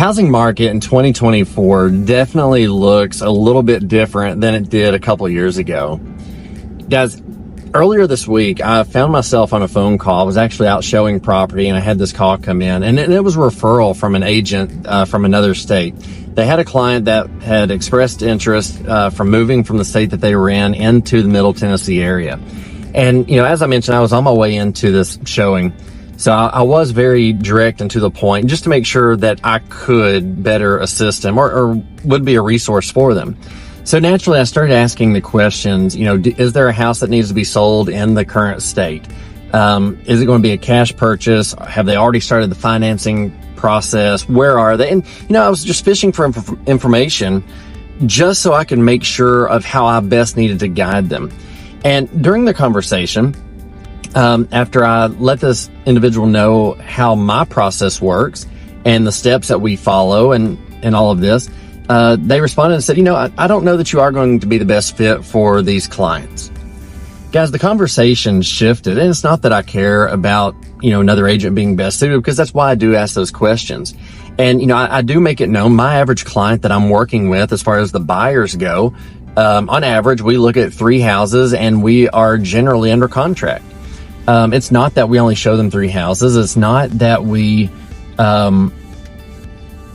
Housing market in 2024 definitely looks a little bit different than it did a couple of years ago. Guys, earlier this week, I found myself on a phone call. I was actually out showing property and I had this call come in, and it was a referral from an agent from another state. They had a client that had expressed interest from moving from the state that they were in into the Middle Tennessee area. And, as I mentioned, I was on my way into this showing. So I was very direct and to the point just to make sure that I could better assist them or would be a resource for them. So naturally, I started asking the questions, is there a house that needs to be sold in the current state? Is it going to be a cash purchase? Have they already started the financing process? Where are they? And, I was just fishing for information just so I could make sure of how I best needed to guide them. And during the conversation, after I let this individual know how my process works and the steps that we follow and all of this, they responded and said, I don't know that you are going to be the best fit for these clients. Guys, the conversation shifted, and it's not that I care about, another agent being best suited, because that's why I do ask those questions. And, I do make it known my average client that I'm working with, as far as the buyers go, on average, we look at 3 houses and we are generally under contract. It's not that we only show them 3 houses. It's not that we are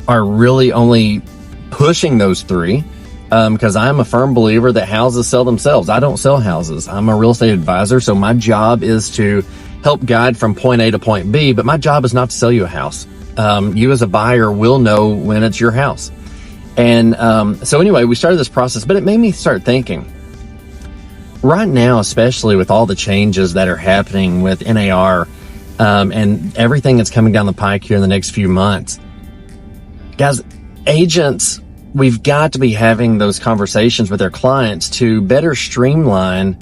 really only pushing those 3, because I'm a firm believer that houses sell themselves. I don't sell houses. I'm a real estate advisor, so my job is to help guide from point A to point B, but my job is not to sell you a house. You as a buyer will know when it's your house. And so anyway, we started this process, but it made me start thinking. Right now, especially with all the changes that are happening with NAR and everything that's coming down the pike here in the next few months, guys, agents, we've got to be having those conversations with their clients to better streamline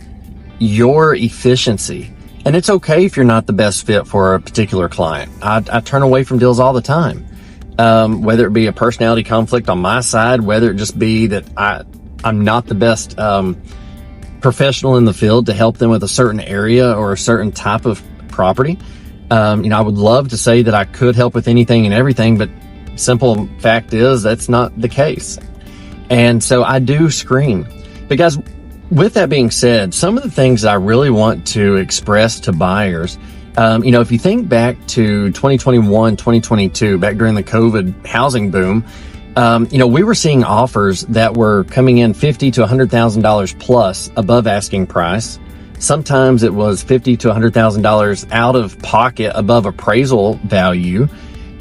your efficiency. And it's okay if you're not the best fit for a particular client. I turn away from deals all the time, whether it be a personality conflict on my side, whether it just be that I'm not the best professional in the field to help them with a certain area or a certain type of property. I would love to say that I could help with anything and everything, but simple fact is that's not the case. And so I do screen. But guys, with that being said, some of the things I really want to express to buyers, if you think back to 2021, 2022, back during the COVID housing boom, we were seeing offers that were coming in $50,000 to $100,000 plus above asking price. Sometimes it was $50,000 to $100,000 out of pocket above appraisal value.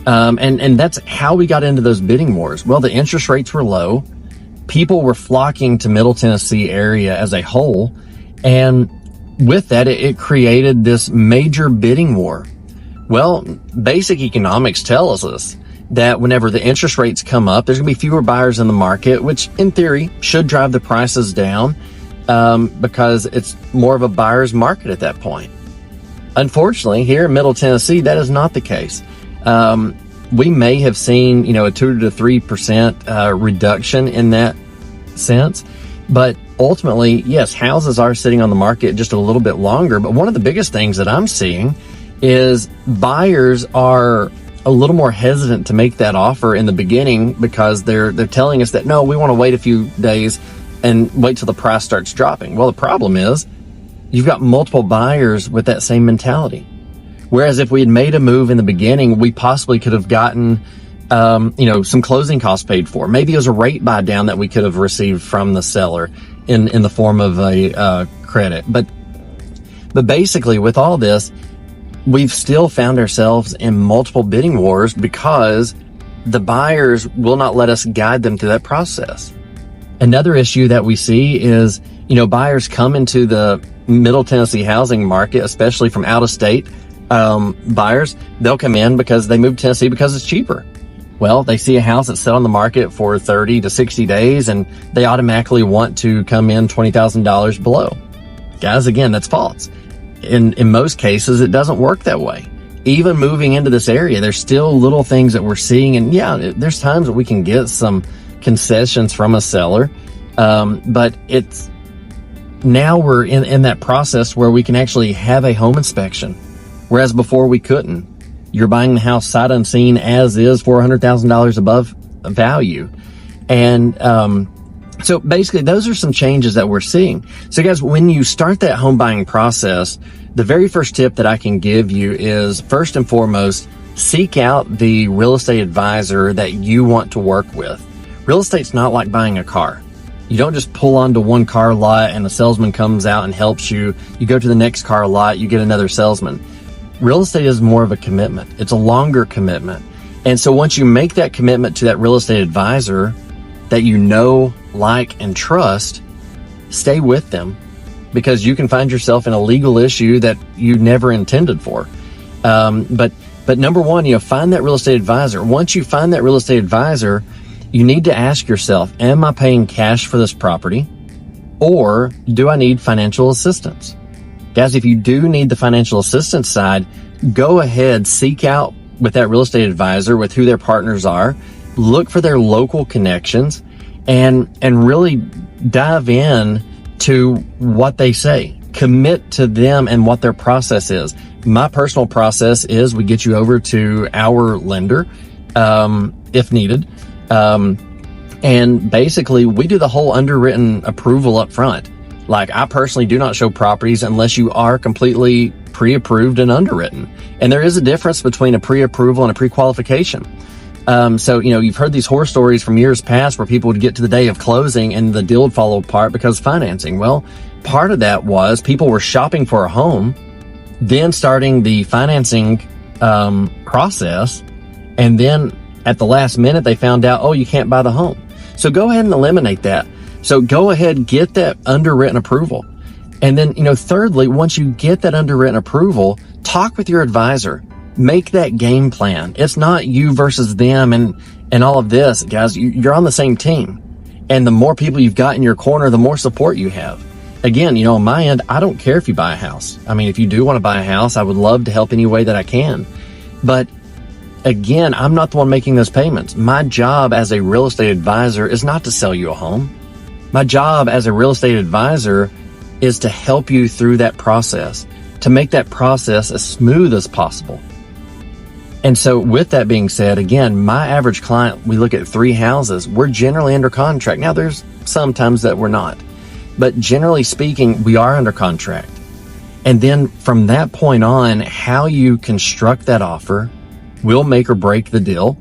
And that's how we got into those bidding wars. Well, the interest rates were low. People were flocking to Middle Tennessee area as a whole. And with that, it created this major bidding war. Well, basic economics tells us that whenever the interest rates come up, there's going to be fewer buyers in the market, which in theory should drive the prices down because it's more of a buyer's market at that point. Unfortunately, here in Middle Tennessee, that is not the case. We may have seen, a 2 to 3% reduction in that sense, but ultimately, yes, houses are sitting on the market just a little bit longer. But one of the biggest things that I'm seeing is buyers are a little more hesitant to make that offer in the beginning because they're telling us that, no, we want to wait a few days and wait till the price starts dropping. Well, the problem is you've got multiple buyers with that same mentality. Whereas if we had made a move in the beginning, we possibly could have gotten, some closing costs paid for. Maybe it was a rate buy down that we could have received from the seller in the form of a credit. But basically with all this, we've still found ourselves in multiple bidding wars because the buyers will not let us guide them through that process. Another issue that we see is, buyers come into the Middle Tennessee housing market, especially from out of state. Buyers, they'll come in because they moved to Tennessee because it's cheaper. Well, they see a house that's set on the market for 30 to 60 days and they automatically want to come in $20,000 below. Guys, again, that's false. In most cases, it doesn't work that way. Even moving into this area, there's still little things that we're seeing. And yeah, there's times that we can get some concessions from a seller. But it's now we're in that process where we can actually have a home inspection. Whereas before we couldn't. You're buying the house sight unseen as is, $400,000 above value. And, so basically those are some changes that we're seeing. So guys, when you start that home buying process, the very first tip that I can give you is, first and foremost, seek out the real estate advisor that you want to work with. Real estate's not like buying a car. You don't just pull onto one car lot and the salesman comes out and helps you. You go to the next car lot, you get another salesman. Real estate is more of a commitment. It's a longer commitment. And so once you make that commitment to that real estate advisor that you know, like, and trust, stay with them, because you can find yourself in a legal issue that you never intended for. But number one, find that real estate advisor. Once you find that real estate advisor, you need to ask yourself, am I paying cash for this property, or do I need financial assistance? Guys, if you do need the financial assistance side, go ahead, seek out with that real estate advisor, with who their partners are, look for their local connections, and really dive in to what they say. Commit to them and what their process is. My personal process is we get you over to our lender, if needed. And basically we do the whole underwritten approval up front. Like, I personally do not show properties unless you are completely pre-approved and underwritten. And there is a difference between a pre-approval and a pre-qualification. So, you've heard these horror stories from years past where people would get to the day of closing and the deal would fall apart because of financing. Well, part of that was people were shopping for a home, then starting the financing, process. And then at the last minute, they found out, oh, you can't buy the home. So go ahead and eliminate that. So go ahead, get that underwritten approval. And then, thirdly, once you get that underwritten approval, talk with your advisor. Make that game plan. It's not you versus them and all of this, guys. You're on the same team. And the more people you've got in your corner, the more support you have. Again, on my end, I don't care if you buy a house. I mean, if you do want to buy a house, I would love to help any way that I can. But again, I'm not the one making those payments. My job as a real estate advisor is not to sell you a home. My job as a real estate advisor is to help you through that process, to make that process as smooth as possible. And so with that being said, again, my average client, we look at 3 houses. We're generally under contract. Now, there's sometimes that we're not, but generally speaking, we are under contract. And then from that point on, how you construct that offer will make or break the deal.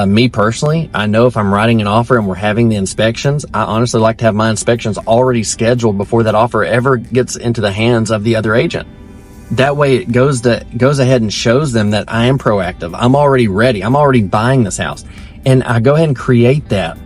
Me personally, I know if I'm writing an offer and we're having the inspections, I honestly like to have my inspections already scheduled before that offer ever gets into the hands of the other agent. That way it goes ahead and shows them that I am proactive. I'm already ready. I'm already buying this house. And I go ahead and create that.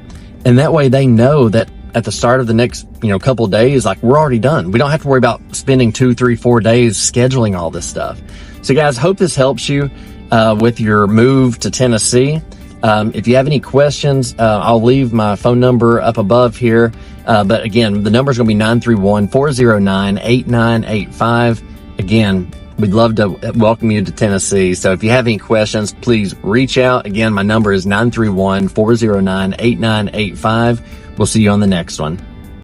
And that way they know that at the start of the next, couple of days, like, we're already done. We don't have to worry about spending 2, 3, 4 days scheduling all this stuff. So guys, hope this helps you, with your move to Tennessee. If you have any questions, I'll leave my phone number up above here. But again, the number is going to be 931-409-8985. Again, we'd love to welcome you to Tennessee. So if you have any questions, please reach out. Again, my number is 931-409-8985. We'll see you on the next one.